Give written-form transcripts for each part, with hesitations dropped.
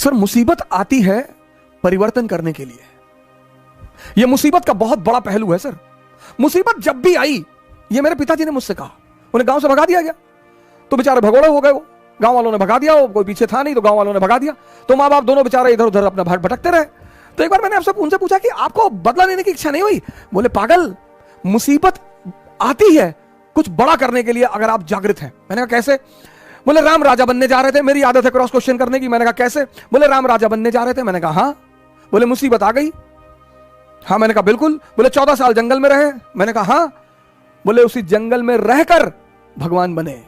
Sir मुसीबत आती है परिवर्तन करने के लिए। यह मुसीबत का बहुत बड़ा पहलू है सर। मुसीबत जब भी आई, ये मेरे पिताजी ने मुझसे कहा, उन्हें गांव से भगा दिया गया तो बेचारे भगोड़े हो गए, वो गांव वालों ने भगा दिया, वो कोई पीछे था नहीं तो गांव वालों ने भगा दिया, तो माँ बाप दोनों बेचारे इधर उधर अपना भटकते रहे। तो एक बार मैंने आपसे उनसे पूछा कि आपको बदला लेने की इच्छा नहीं हुई? बोले पागल, मुसीबत आती है कुछ बड़ा करने के लिए अगर आप जागृत हैं। मैंने कहा कैसे? बोले राम राजा बनने जा रहे थे, मेरी आदत है क्रॉस क्वेश्चन करने की। मैंने कहा कैसे? बोले राम राजा बनने जा रहे थे। मैंने कहा हाँ। बोले मुसीबत आ गई? हाँ। मैंने कहा बिल्कुल। बोले 14 साल जंगल में रहे? मैंने कहा हाँ। बोले उसी जंगल में रहकर भगवान बने।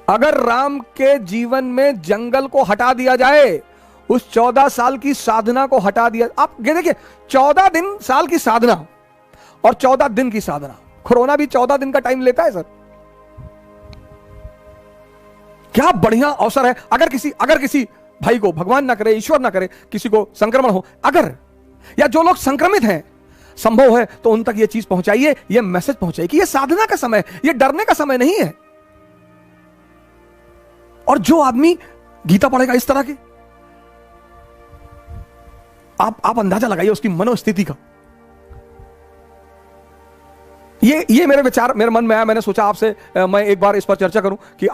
अगर राम के जीवन में जंगल को हटा दिया जाए, उस 14 साल की साधना को हटा दिया, आप देखिए 14 साल की साधना और 14 दिन की साधना, कोरोना भी 14 दिन का टाइम लेता है सर। क्या बढ़िया अवसर है। अगर किसी भाई को, भगवान ना करे, ईश्वर ना करे, किसी को संक्रमण हो, अगर या जो लोग संक्रमित हैं, संभव है तो उन तक यह चीज पहुंचाइए, यह मैसेज पहुंचाइए कि यह साधना का समय, यह डरने का समय नहीं है। और जो आदमी गीता पढ़ेगा इस तरह की, आप अंदाजा लगाइए उसकी मनोस्थिति का। ये मेरे विचार मेरे मन में आया, मैंने सोचा आपसे मैं एक बार इस पर चर्चा करूं कि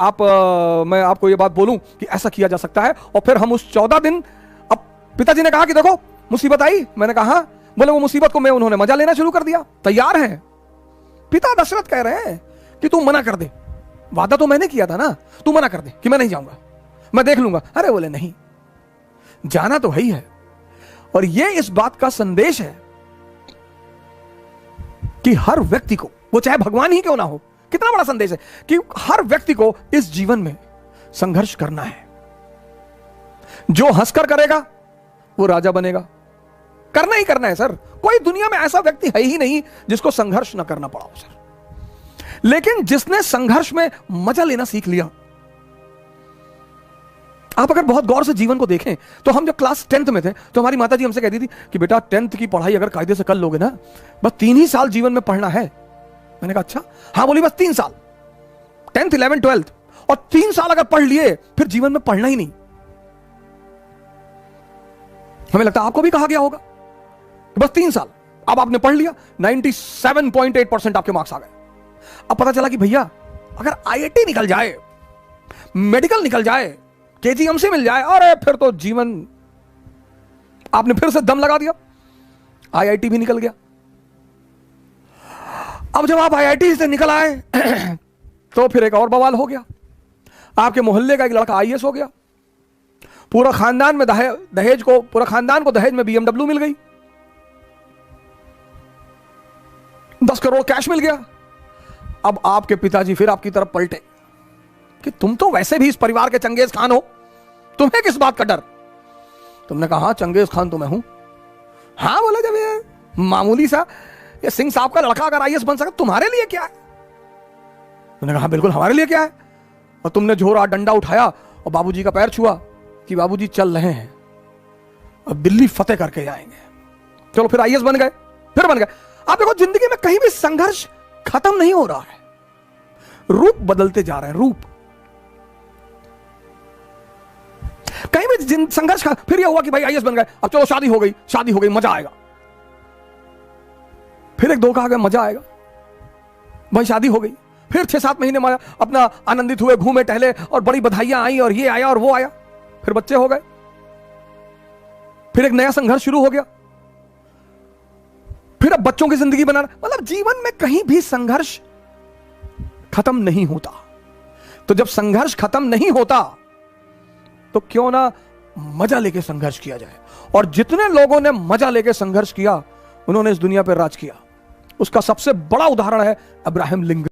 मैं आपको ये बात बोलूं कि ऐसा किया जा सकता है। और फिर हम उस 14 दिन, अब पिताजी ने कहा कि देखो मुसीबत आई। मैंने कहा हाँ। बोले वो मुसीबत को उन्होंने मजा लेना शुरू कर दिया, तैयार हैं। पिता दशरथ कह रहे हैं कि तू मना कर दे, वादा तो मैंने किया था ना, तू मना कर दे कि मैं नहीं जाऊंगा, मैं देख लूंगा। अरे बोले नहीं, जाना तो है ही है। और यह इस बात का संदेश है कि हर व्यक्ति को, वो चाहे भगवान ही क्यों ना हो, कितना बड़ा संदेश है कि हर व्यक्ति को इस जीवन में संघर्ष करना है। जो हंसकर करेगा वो राजा बनेगा। करना ही करना है सर। कोई दुनिया में ऐसा व्यक्ति है ही नहीं जिसको संघर्ष ना करना पड़ा हो सर। लेकिन जिसने संघर्ष में मजा लेना सीख लिया, आप अगर बहुत गौर से जीवन को देखें तो हम जब क्लास 10th में थे तो हमारी माता जी हमसे कहती थी कि बेटा 10th की पढ़ाई अगर कायदे से कर लोगे ना, बस 3 ही साल जीवन में पढ़ना है। मैंने कहा अच्छा? हाँ। बोली बस 3 साल, 10th 11th 12th, और 3 साल अगर पढ़ लिए फिर जीवन में पढ़ना ही नहीं। हमें लगता है आपको भी कहा गया होगा बस 3 साल। अब आपने पढ़ लिया, 97.8% आपके मार्क्स आ गए। अब पता चला कि भैया अगर IIT निकल जाए, मेडिकल निकल जाए, KGMC मिल जाए, अरे फिर तो जीवन, आपने फिर से दम लगा दिया। IIT भी निकल गया। अब जब आप IIT से निकल आए तो फिर एक और बवाल हो गया। आपके मोहल्ले का एक लड़का IAS हो गया। पूरा खानदान में पूरा खानदान को दहेज में BMW मिल गई, 10 करोड़ कैश मिल गया। अब आपके पिताजी फिर आपकी तरफ पलटे कि तुम तो वैसे भी इस परिवार के चंगेज खान हो, तुम्हें किस बात का डर? तुमने कहा हाँ चंगेज खान तो मैं हूं। हाँ बोले जब ये मामूली सा ये सिंह साहब का लड़का अगर IAS बन सका, तुम्हारे लिए क्या है? तुमने कहा बिल्कुल हमारे लिए क्या है। और तुमने झोरा डंडा उठाया और बाबूजी का पैर छुआ कि बाबूजी चल रहे हैं, अब दिल्ली फतेह करके जाएंगे। चलो फिर IAS बन गए, फिर बन गए। आप देखो जिंदगी में कहीं भी संघर्ष खत्म नहीं हो रहा है, रूप बदलते जा रहे हैं, रूप। कहीं भी संघर्ष फिर यह हुआ कि भाई IAS बन गए, अब चलो शादी हो गई, मजा आएगा। फिर एक धोखा आ गया, मजा आएगा, भाई शादी हो गई। फिर 6-7 महीने में अपना आनंदित हुए, घूमे टहले और बड़ी बधाइयां आई और ये आया और वो आया। फिर बच्चे हो गए, फिर एक नया संघर्ष शुरू हो गया, फिर अब बच्चों की जिंदगी बनाना। मतलब जीवन में कहीं भी संघर्ष खत्म नहीं होता। तो जब संघर्ष खत्म नहीं होता तो क्यों ना मजा लेके संघर्ष किया जाए। और जितने लोगों ने मजा लेके संघर्ष किया, उन्होंने इस दुनिया पर राज किया। उसका सबसे बड़ा उदाहरण है अब्राहम लिंकन।